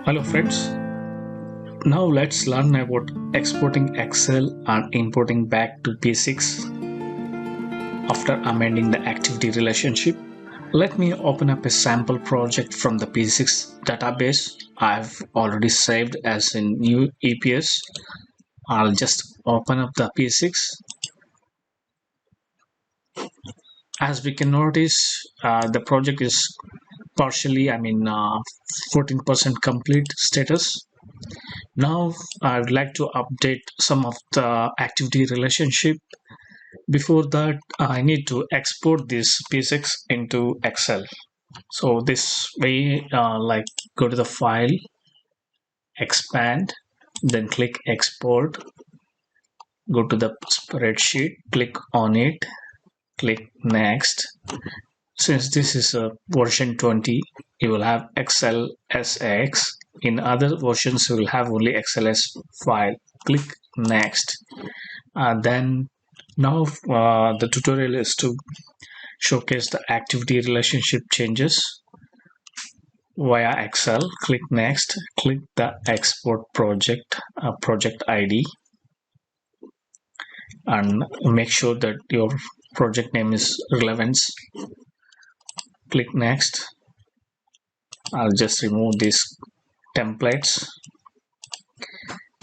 Hello friends, now let's learn about exporting Excel and importing back to P6 after amending the activity relationship. Let me open up a sample project from the P6 database I've already saved as a new EPS. I'll just open up the P6. As we can notice, the project is partially, 14% complete status. Now I would like to update some of the activity relationship. Before that, I need to export this P6 into Excel. So this way, go to the file, expand, then click export, go to the spreadsheet, click on it, click next. Since this is a version 20, you will have Excel SX. In other versions, you will have only XLS file. Click next. Then now the tutorial is to showcase the activity relationship changes via Excel. Click next. Click the export project ID and make sure that your project name is relevance. Click next. I'll just remove these templates.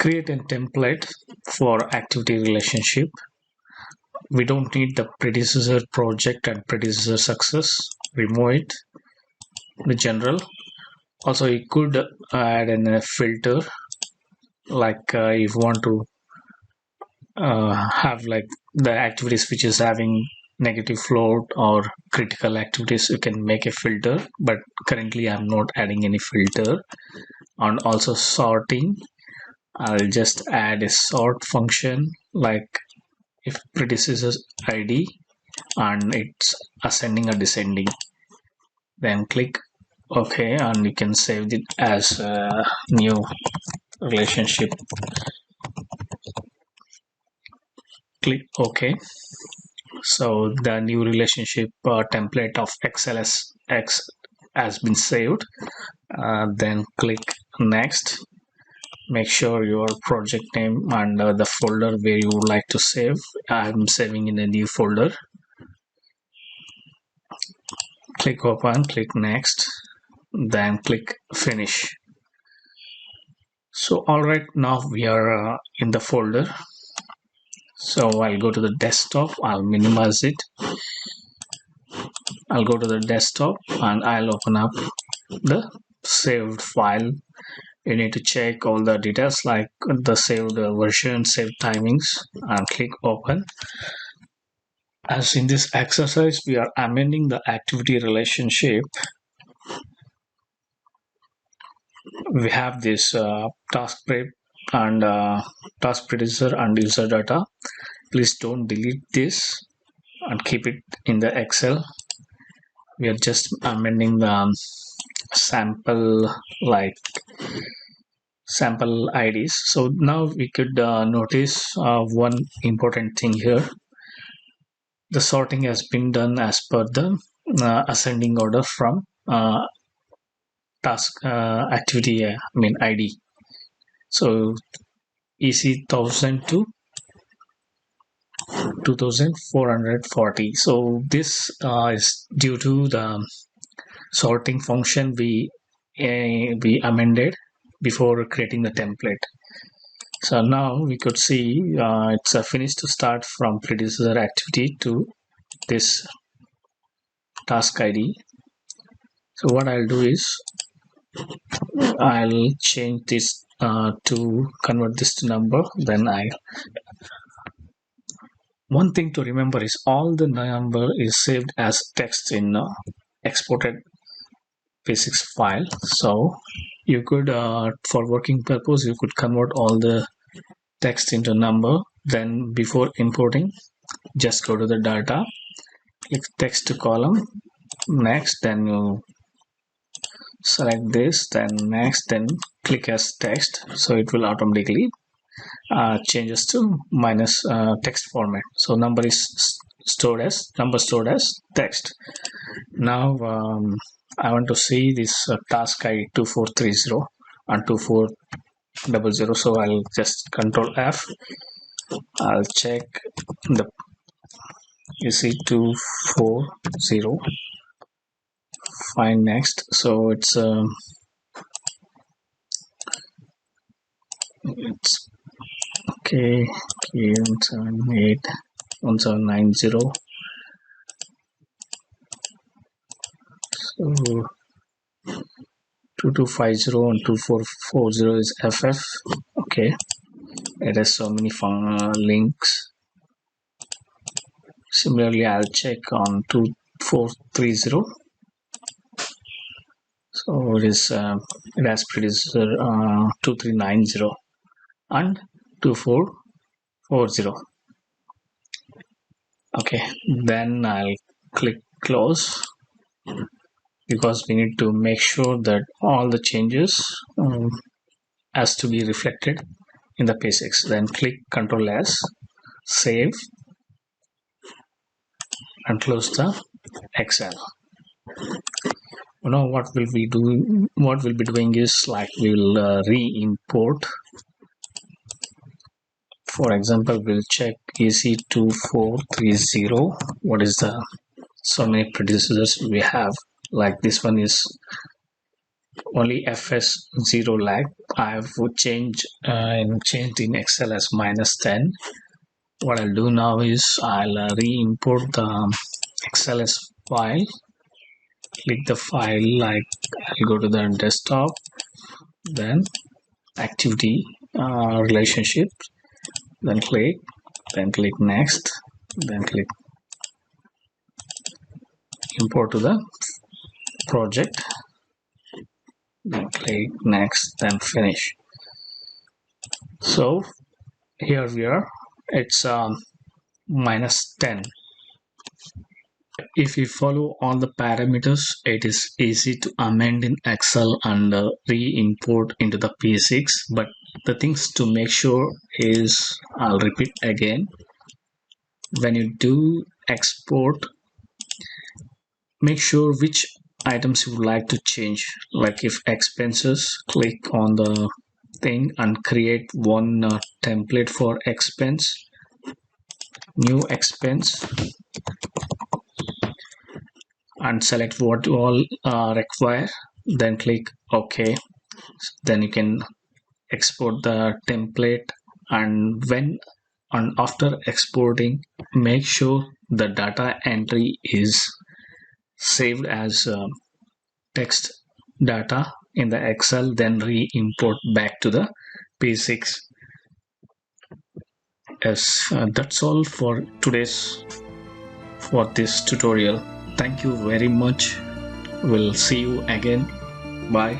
Create a template for activity relationship. We don't need the predecessor project and predecessor success. Remove it. The general. Also, you could add a filter, like if you want to have like the activities which is having negative float or critical activities, you can make a filter, but currently I'm not adding any filter. And also sorting, I'll just add a sort function, like if predecessor ID and it's ascending or descending, then click OK, and you can save it as a new relationship. Click OK. So the new relationship template of XLSX has been saved. Then click next. Make sure your project name and the folder where you would like to save. I'm saving in a new folder. Click open, click next, then click finish. So alright, now we are in the folder. So I'll go to the desktop, I'll minimize it. I'll go to the desktop and I'll open up the saved file. You need to check all the details like the saved version, saved timings, and click open. As in this exercise, we are amending the activity relationship. We have this task prep and task predecessor and user data. Please don't delete this and keep it in the Excel. We are just amending the sample IDs. So now we could notice one important thing here. The sorting has been done as per the ascending order from task activity ID. So EC 1000 to 2440. So this is due to the sorting function we amended before creating the template. So now we could see it's a finish to start from predecessor activity to this task ID. So what I'll do is I'll change this to convert this to number. Then one thing to remember is all the number is saved as text in exported P6 file. So you could for working purpose you could convert all the text into number. Then before importing, just go to the data, click text to column, next, then you select this, then next, then click as text. So it will automatically changes to minus text format. So number is number stored as text. Now I want to see this task ID 2430 and 2400, so I'll just control F. I'll check the EC240, find next. So it's okay, 1780 1790. So 2250 and 2440 is FF. Okay, it has so many links. Similarly, I'll check on 2430. So it has predecessor 2390 and 2440. Okay, then I'll click close, because we need to make sure that all the changes has to be reflected in the P6. Then click Ctrl S, save, and close the Excel. Now what we'll be doing is, like, we'll re-import. For example, we'll check EC2430. what is the so many predecessors we have. Like this one is only FS0 lag. I have changed in Excel as -10. What I'll do now is I'll re-import the XLS file. Click the file, like I'll go to the desktop, then activity relationship, then click next, then click import to the project, then click next, then finish. So here we are, it's -10. If you follow all the parameters, it is easy to amend in Excel and re-import into the P6. But the things to make sure is, I'll repeat again, when you do export, make sure which items you would like to change. Like if expenses, click on the thing and create one template for expense, new expense, and select what you all require, then click OK. Then you can export the template, and after exporting, make sure the data entry is saved as text data in the Excel, then re-import back to the P6. Yes, that's all for this tutorial. Thank you very much. We'll see you again. Bye.